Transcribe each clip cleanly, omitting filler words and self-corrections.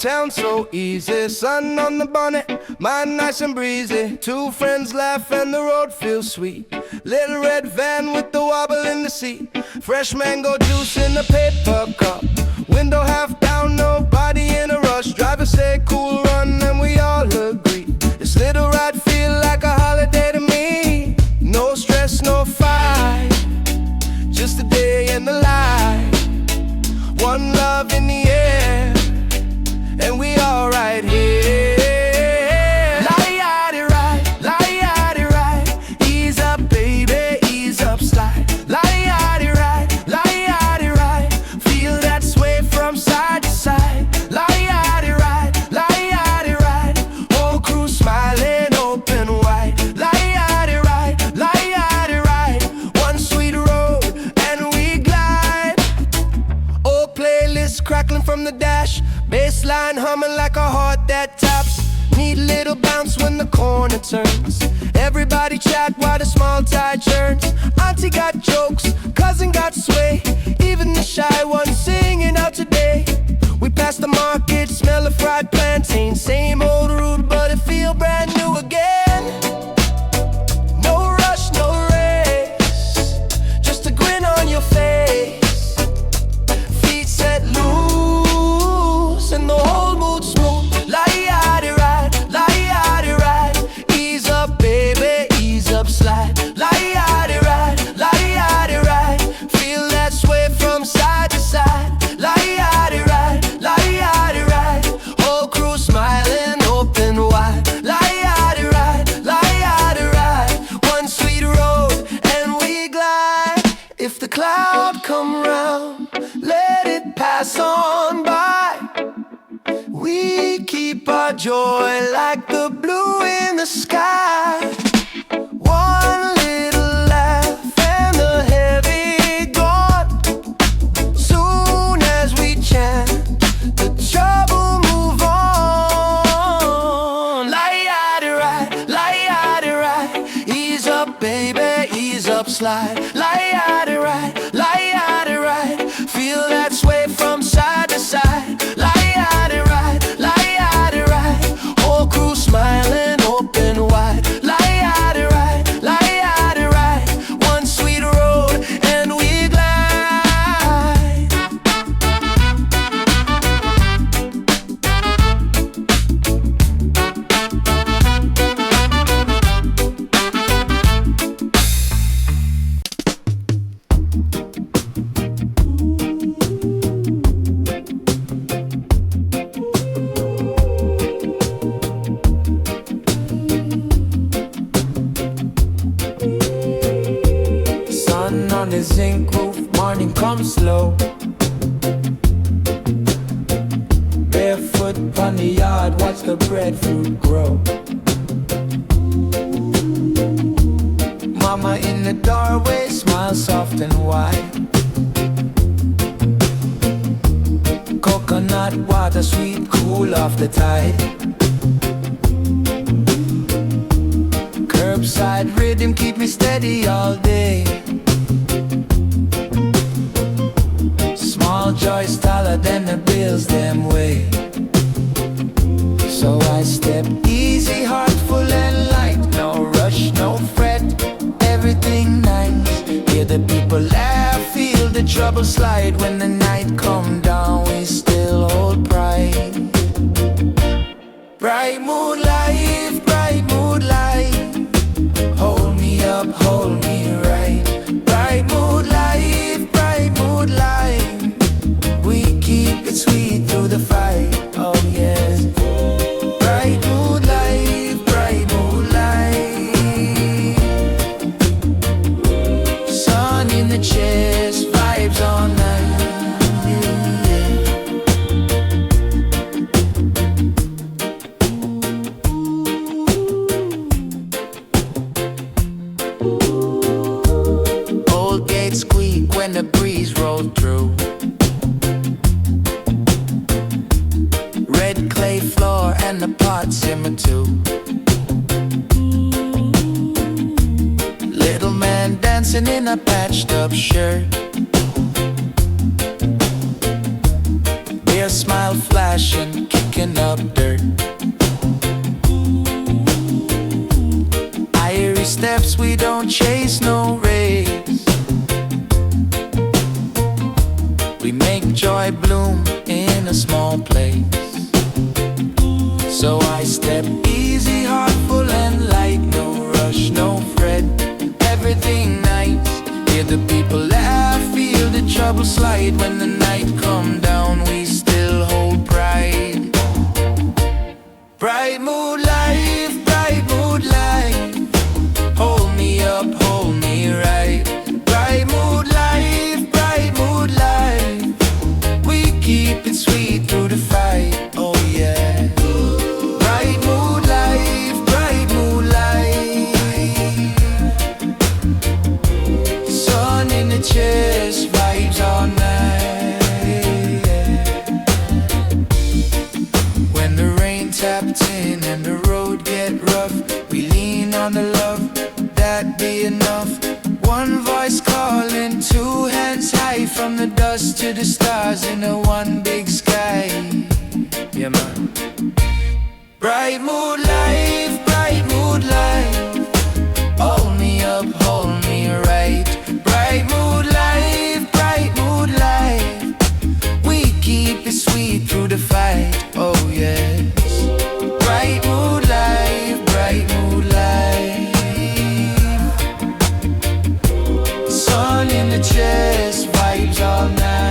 town so easy. Sun on the bonnet, mind nice and breezy. Two friends laugh and the road feels sweet. Little red van with the wobble in the seat. Fresh mango juice in a paper cup. Window half down, nobody in a rush. Driver say cool run and we all agree. This little ride feel like a holiday to me. No stress, no fight, just a day in the life. One love in the air, and we all right here. Lie-yaddy right, lie-yaddy right. Ease up, baby, ease up, slide. Lie-yaddy right, lie-yaddy right. Feel that sway from side to side. Lie-yaddy right, lie-yaddy right. Whole crew smiling open wide. Lie-yaddy right, lie-yaddy right. One sweet road, and we glide. Old playlist crackling from the dash. Bassline humming like a heart that taps. Need a little bounce when the corner turns. Everybody chat while the small tide churns. Auntie got jokes, cousin got sway. Even the shy ones singing out today. We passed the market, smell of fried plantain. Same old route, but it feel brand new again. No rush, no race, just a grin on your face. Feet set loose and the whole mood smooth. Lie-yaddy right, lie-yaddy right. Ease up, baby, ease up, slide. Lie-yaddy right, lie-yaddy right. Feel that sway from side to side. Lie-yaddy right, lie-yaddy right. Whole crew smiling open wide. Lie-yaddy right, lie-yaddy right. One sweet road and we glide. If the cloud come round, let it pass on by. We keep our joy like the blue in the sky. One little laugh and the heavy gone. Soon as we chant, the trouble move on. Lie-yaddy right, lie-yaddy right. Ease up, baby, ease up, slide. Lie-yaddy right, lie-yaddy right. Feel that sway from side to side. Lie-yaddy right, lie-yaddy right. Whole crew smiling open wide. Lie-yaddy right, lie-yaddy right. One sweet road and we glide. Sun on the zinc roof, morning comes slow. Barefoot on the yard, watch the breadfruit grow. Mama in the doorway, smile soft and wide. Coconut water, sweet, cool off the tide. Curbside rhythm keep me steady all day. Small joys taller than the bills them way. So I step easy, heart full and light. No rush, no fret, everything nice. Hear the people laugh, feel the trouble slide. When the night come down, we still hold pride. Bright mood life, bright mood life. Hold me up, hold me right. Bright mood life, bright mood life. We keep it sweet through the fight, oh yes. Bright mood life, bright mood life. Sun in the chest, vibes all night, yeah. Old gate squeak when the breeze rolled through. Red clay floor and the pot simmer too. Little man dancing in a patched up shirt. smile flashing, kicking up dirt. Irie steps, we don't chase no race. We make joy bloom in a small place. So I step easy, heart full and light. No rush, no fret, everything nice. Hear the people laugh, feel the trouble slide. When the night come down, we still hold pride. Bright mood life, bright mood life. Hold me up, hold me right. Bright mood life, bright mood life. We keep it sweet through the fight, oh yeah. Bright mood life, bright mood life. Sun in the chest, vibes all night. When the rain taps in and the road get rough, we lean on the love, that be enough. One voice calling, two hands high. From the dust to the stars in a one big sky. Yeah man. Bright mood life, bright mood life. Hold me up, hold me right. Bright mood life, bright mood life. We keep it sweet through the fight, oh yes. Bright mood life, bright mood life. Sun in the chest, vibes all night.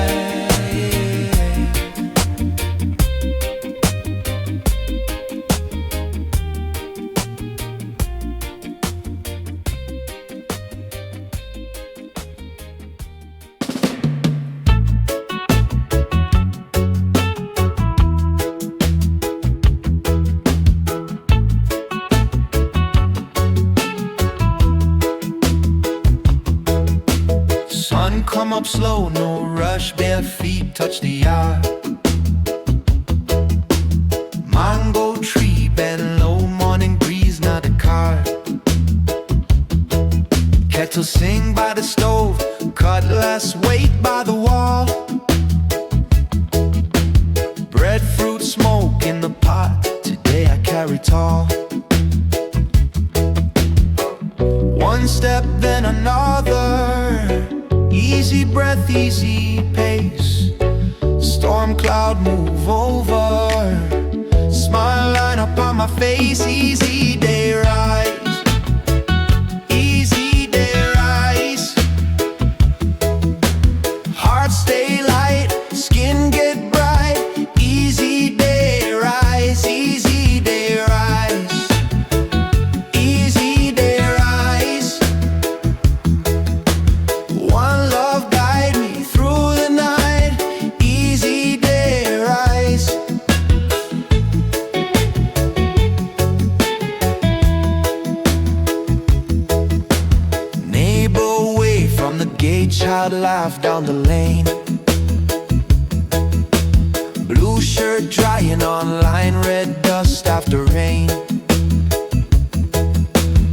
Sun come up slow, no rush, bare feet touch the yard. Mango tree bend low, morning breeze, not a car. Kettle sing by the stove, cutlass wait by the wall. Breadfruit smoke in the pot, today I carry tall. One step then another, easy breath, easy pace. Storm cloud move over, smile line up on my face. Easy day rise, easy day rise. Heart stay light, skin get bright. Easy day rise, easy day rise. Easy day rise. One love guide me through the night. Easy day rise. Neighbor away from the gate, child laugh down the lane. Blue shirt drying on line, red dust after rain.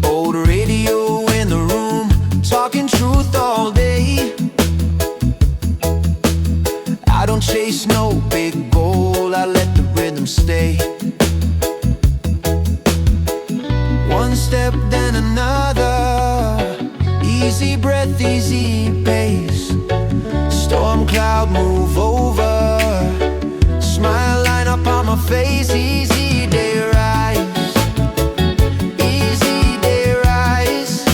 Old radio in the room, talking truth all day. I don't chase no big goal, I let the rhythm stay. One step then another, easy breath, easy pace. Storm cloud move over, smile line up on my face. Easy day rise, easy day rise.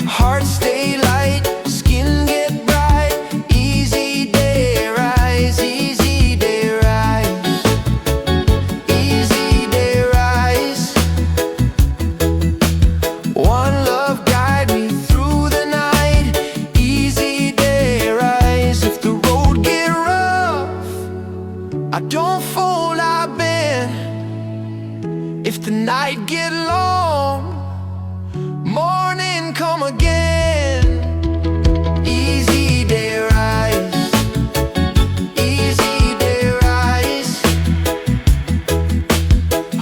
Heart stay light, skin get bright. Easy day rise, easy day rise. Easy day rise. One love guide me through the night. Easy day rise. If the road get rough, I don't fall, I bend. If the night get long, morning come again. Easy day rise, easy day rise.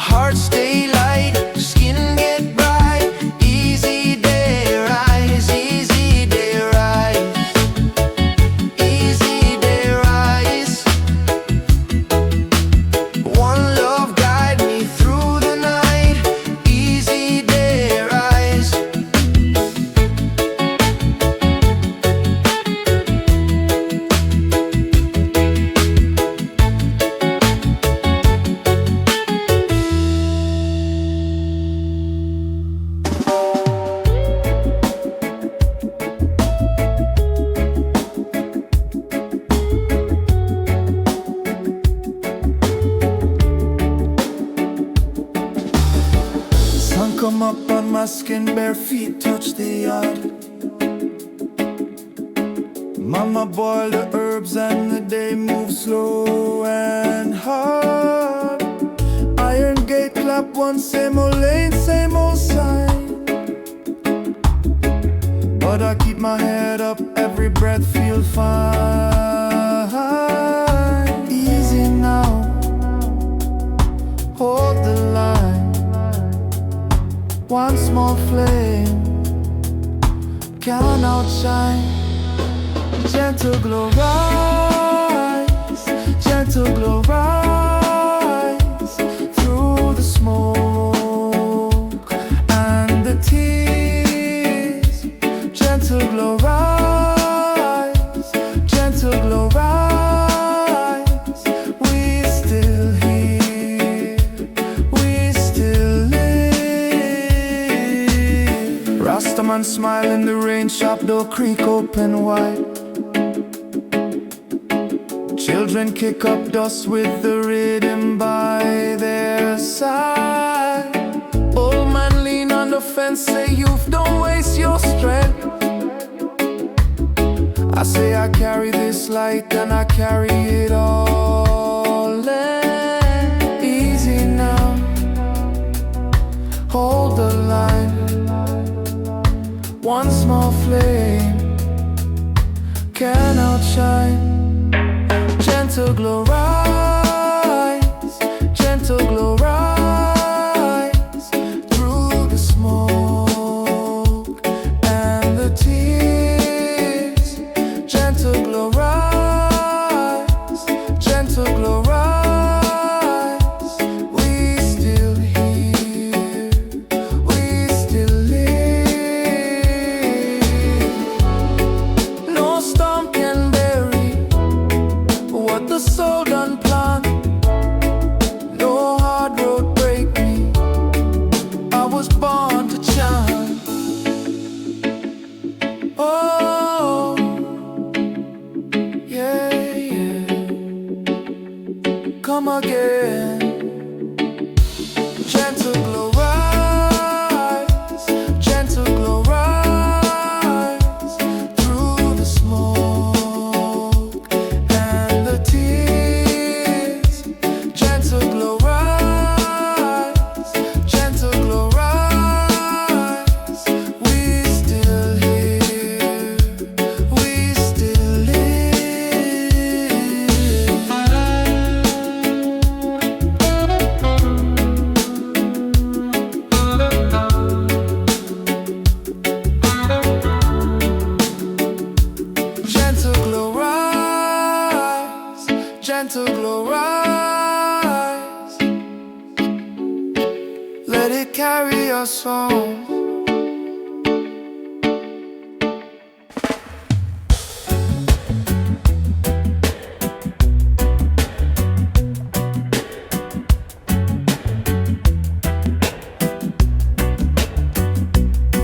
Heart stay light, skin get bright. Easy day rise, easy day rise. Easy day rise. come up on my skin, bare feet touch the yard. Mama boil the herbs and the day moves slow and hard. Iron gate clap one, same old lane, same old sign. But I keep my head up, every breath feel fine. Easy now, hold the line. One small flame can outshine. Gentle glow rise, gentle glow rise through the smoke and the tears. Gentle glow rise, gentle glow rise. We still here, we still live. Rastaman smile in the rain, shop door creak open wide. Children kick up dust with the rhythm by their side. Old man lean on the fence, say youth, don't waste your strength. I say I carry this light and I carry it all in. Easy now, hold the line. One small flame can outshine. Gentle glow rise, gentle glow rise through the smoke and the tears. Gentle glow rise, gentle glow rise. We still here, we still live. No storm can bury what the soul done plan. No hard road break me, I was born to chant. Oh, yeah, yeah. Come again. Gentle glow rise, gentle glow rise through the smoke and the tears. Gentle glow rise, gentle glow rise. We still here, we still live. Gentle glow rise, gentle glow rise. Let it carry your soul.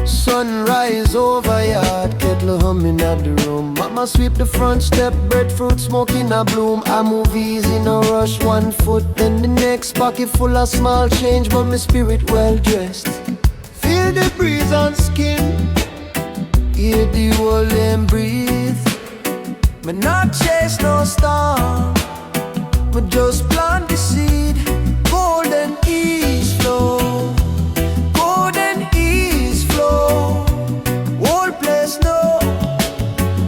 Sunrise over yard, kettle humming at the room. Mama sweep the front step, breadfruit smoking a bloom. I move easy, no rush, one foot then the next. Pocket full of small change, but my spirit well dressed. Feel the breeze on skin, hear the world and breathe. Me not chase no storm, me just plant the seed. Golden ease flow, golden ease flow. Whole place know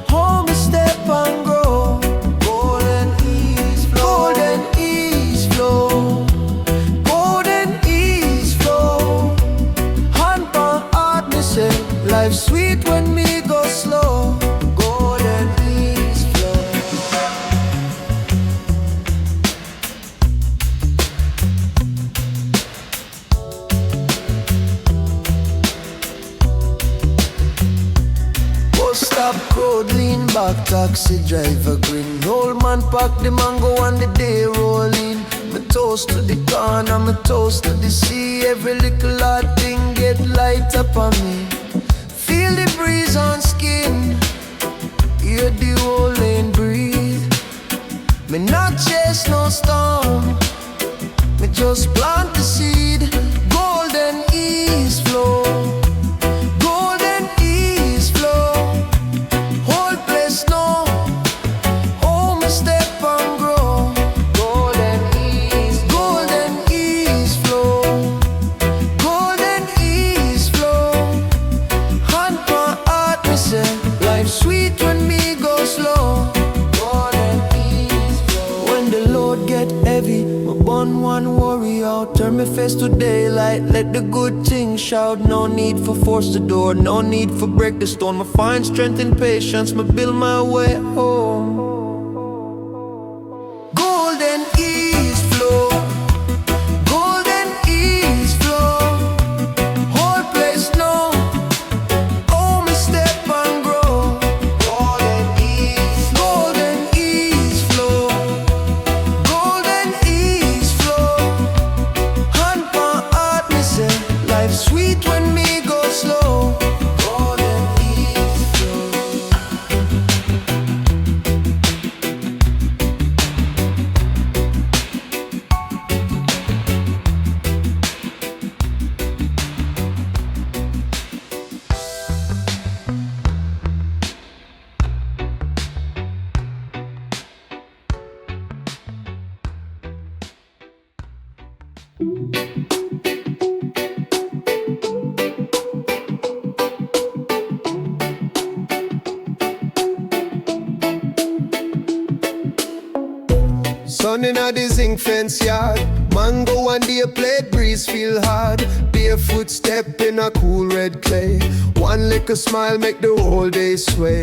how me step and grow. Golden ease flow, golden ease flow, golden ease flow. Hand on heart, me say life sweet when me go slow. Golden ease flow. Stop crowd, lean back, taxi driver grin. Old man pack the mango and the day rolling. Me toast to the corner, me toast to the sea. Every little hard thing get light up on me. Feel the breeze on skin, hear the whole lane breathe. Me not chase no storm, me just plant the seed. Golden ease flow. Turn me face to daylight, let the good things shout. No need for force the door, no need for break the stone. Me find strength in patience, me build my way home. Golden ease flow, golden ease flow. Whole place know, oh me step and grow. Golden ease flow, golden ease flow. Hand on heart, me say, life sweet when me go slow. Golden ease flow. Sun inna the zinc fence yard, mango and the plate breeze feel hard. Barefoot step in a cool red clay. One little smile make the whole day sway.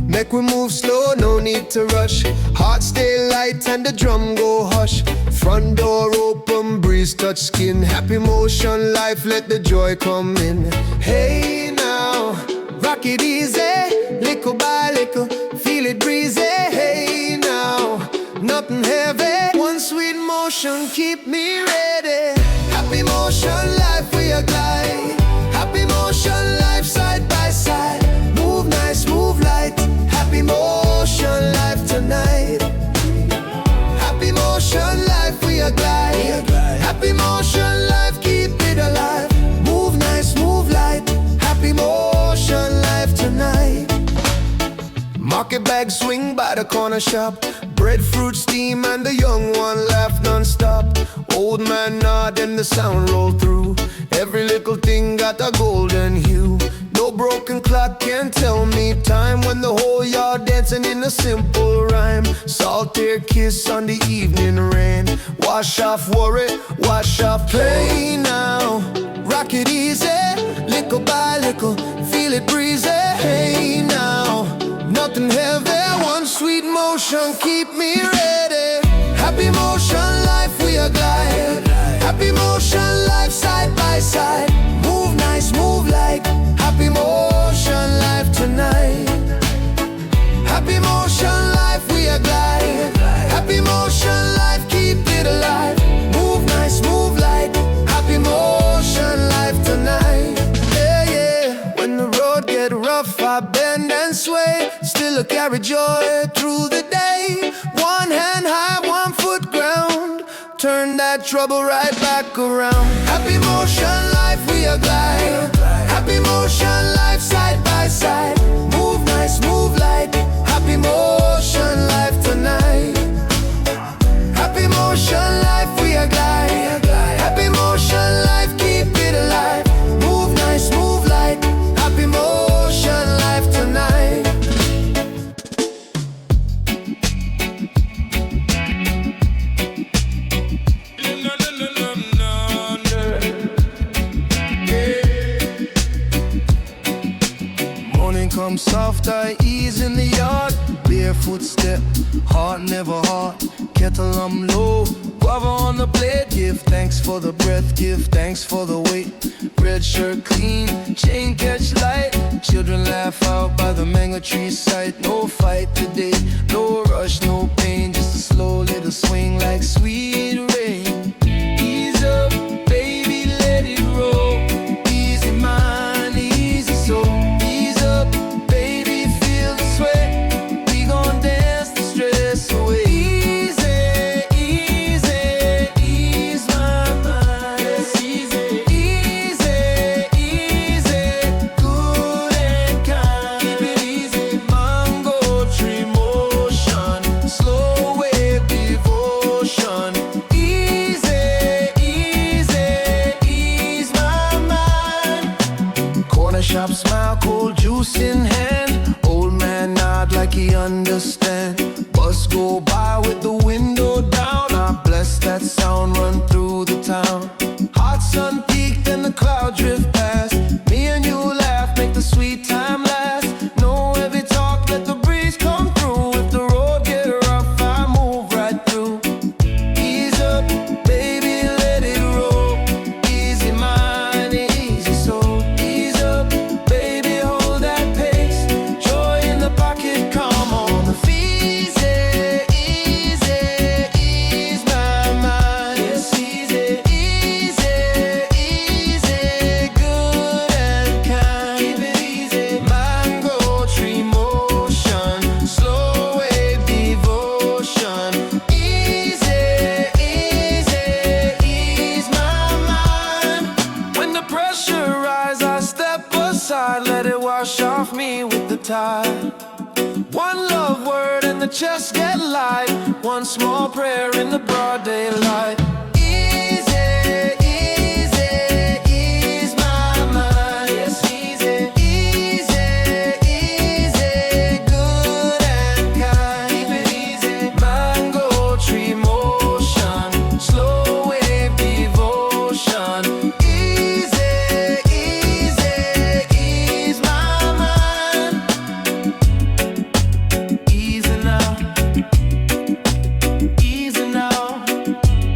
Make we move slow, no need to rush. Heart stay light and the drum go hush. Front door open, breeze touch skin. Happy motion, life let the joy come in. Hey now, rock it easy, little by little, feel it breezy. Hey now, nothing heavy, one sweet motion keep me ready. Happy motion, life we a glide. Happy motion, life side by side. Move nice, move light. Happy motion, life tonight. Happy motion, life we a glide. Happy motion, life keep it alive. Move nice, move light. Happy motion, life tonight. Market bag swing by the corner shop. Breadfruit steam and the young one laugh non-stop. Old man nod and the sound roll through. Every little thing got a golden hue. No broken clock can tell me time when the whole yard dancing in a simple rhyme. Salty kiss on the evening rain. Wash off worry, wash off pain now. Rock it easy, little by little, feel it breezy. Hey now, nothing heavy, one sweet motion keep me ready. Happy motion, life we a glide. Happy motion, life side by side. Move nice, move light. Happy motion, life tonight. Happy motion, life we a glide. Happy motion, life keep it alive. Move nice, move light. Happy motion, life tonight. Yeah, yeah. When the road get rough, I bend and sway. Still I carry joy through the day. One hand high, one foot ground. Turn that trouble right back around. Happy motion, life we a glide. Happy motion, life side by side. Move nice, move light. Happy motion, life tonight. Happy motion, life we a glide. Happy motion, life keep it alive. Move nice, move light. Happy motion, life tonight. Come soft, I ease in the yard. Barefoot step, heart never hard. Kettle I'm low, guava on the plate. Give thanks for the breath, give thanks for the weight. Red shirt clean, chain catch light. Children laugh out by the mango tree side. No fight today, no rush, no pain. Just a slow little swing like sweet rain. Ease up, baby, let it roll. Easy mind, easy soul. Shop smile, cold juice in hand. Old man nod like he understand. Bus go by with the window down. I bless that sound run through the town. tide. One love word and the chest get light. One small prayer in the broad daylight. Easy, easy, ease my mind. Yes, easy, easy, easy, good and kind. Keep it easy. Mango tree motion, slow wave devotion. Easy, easy, ease my mind. Easy now, easy now.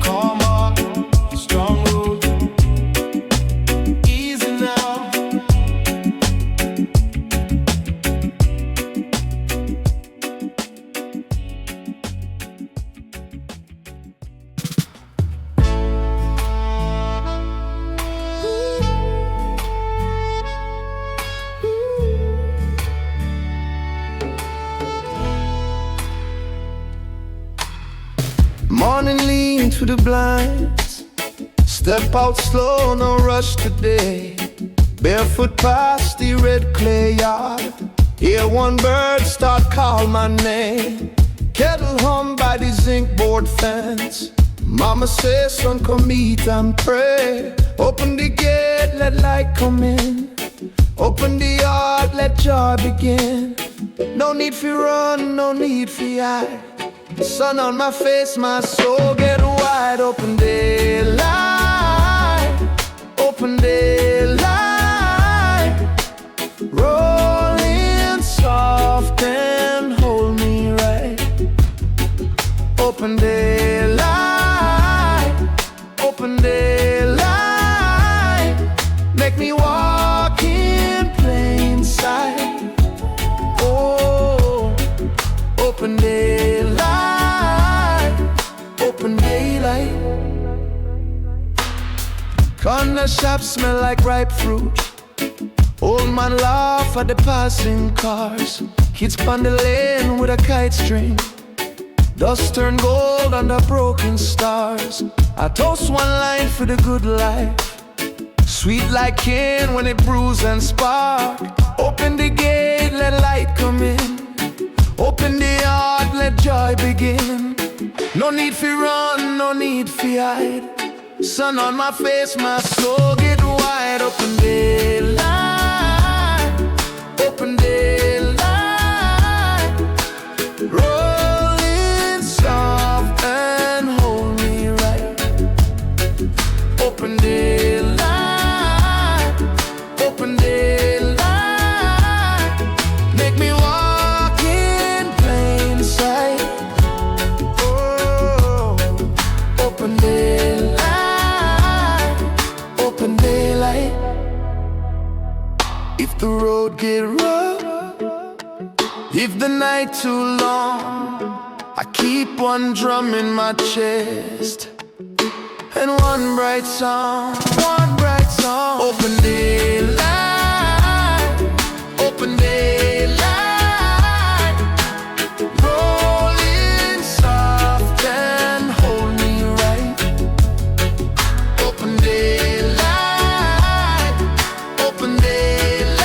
Come on, strong road. Easy now. Morning lean to the blinds. Step out slow, no rush today. Barefoot past the red clay yard. Hear one bird start call my name. Kettle hum by the zinc board fence. Mama says, son, come eat and pray. Open the gate, let light come in. Open the yard, let joy begin. No need for run, no need for hide. Sun on my face, my soul get wide. Open daylight, open daylight. Rolling soft and hold me right. Open daylight, open daylight. Make me walk in plain sight. Oh, open daylight, open daylight. Corner shops smell like ripe fruit. Old man laugh at the passing cars. Kids pon the lane with a kite string. Dust turn gold under broken stars. I toast one line for the good life. Sweet like cane when it brews and spark. Open the gate, let light come in. Open the heart, let joy begin. No need for run, no need for hide. Sun on my face, my soul get wide. Open daylight, open daylight. Rolling soft and hold me right. Open daylight, open daylight. Make me walk in plain sight. Oh, open daylight, open daylight. If the road get rough, if the night too long, I keep one drum in my chest and one bright song, one bright song. Open daylight, open daylight. Rolling soft and hold me right. Open daylight, open daylight.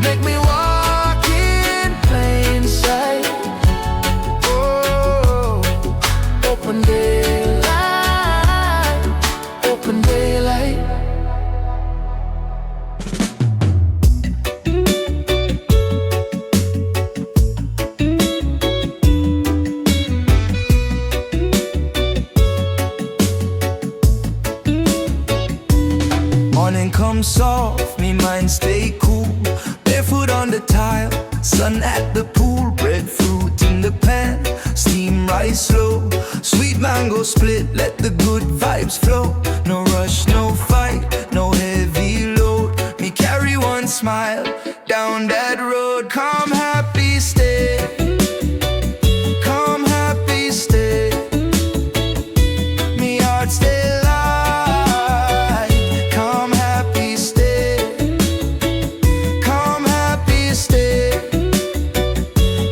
Make me walk in plain sight. Oh, open daylight, open daylight. Morning comes soft, me mind stay cool. Barefoot on the tile, sun at the pool. Breadfruit in the pan, steam rise slow. Sweet mango split, let the good vibes flow. No rush, no fight, no heavy load. Me carry one smile down that road. Come happy stay, come happy stay. Me heart stay light. Come happy stay, come happy stay.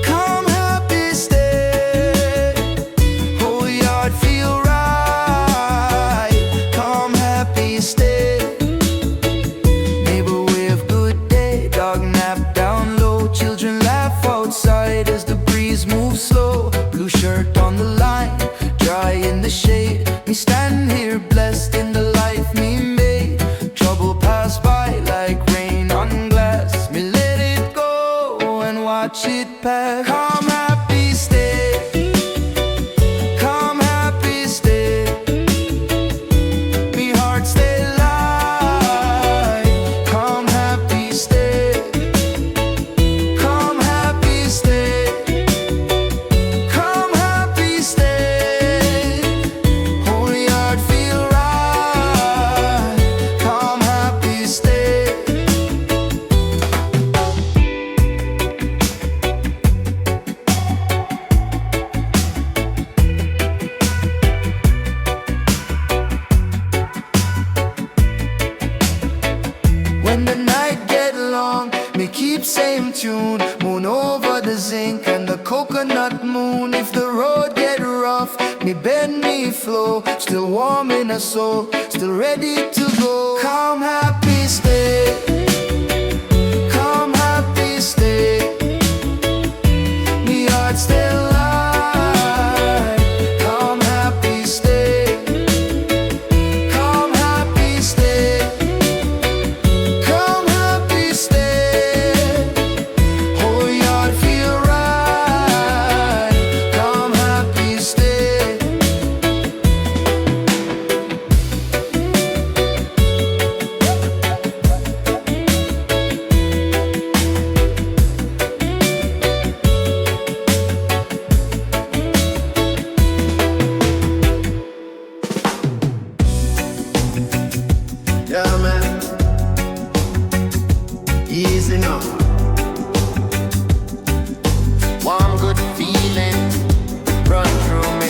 Come happy stay. Whole yard feel right. tune. Moon over the zinc and the coconut moon. If the road get rough, me bend, me flow. Still warm in a soul, still ready to go. Come happy stay, come happy stay. Me heart still light. Come happy stay, come happy stay, come happy stay. Oh, your heart feel right. Come happy stay. Yeah, man. Easy now. Warm, good feeling run through me.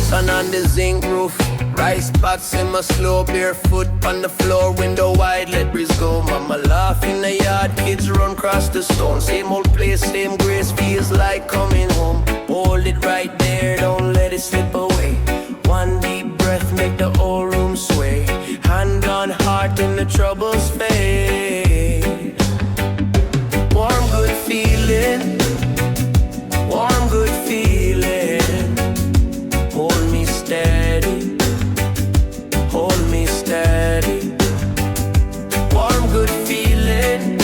Sun on the zinc roof, rice pots in my slow, barefoot on the floor, window wide, let breeze go. Mama laugh in the yard, kids run across the stone. Same old place, same grace, feels like coming home. Hold it right there, don't let it slip away. One deep breath, make the whole room sway. Hand on heart and the troubles fade. Warm, good feeling, warm, good feeling. Hold me steady, hold me steady. Warm, good feeling,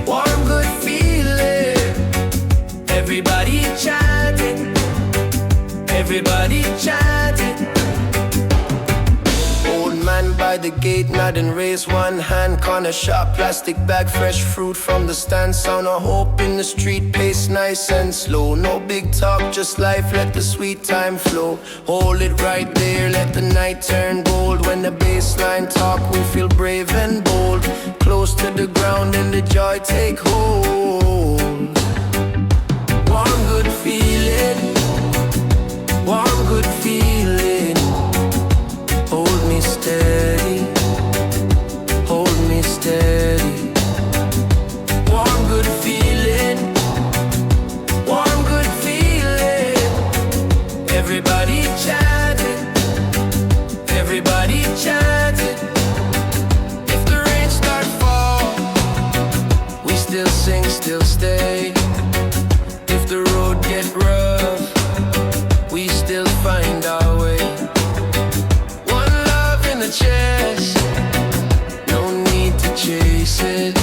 warm, good feeling. Everybody chanting, everybody chanting. Old man by the gate nodding, raise one hand. Corner shop, plastic bag, fresh fruit from the stand. Sound of hope in the street, pace nice and slow. No big talk, just life, let the sweet time flow. Hold it right there, let the night turn gold. When the bassline talk, we feel brave and bold. Close to the ground and the joy take hold. Warm, good feeling, warm, good feeling. Hold me steady, hold me steady. Warm, good feeling, warm, good feeling. Everybody chanting, everybody chanting. If the rain start fall, we still sing, still stay. If the road get rough, we still find our way. One love in the chest, no need to chase it.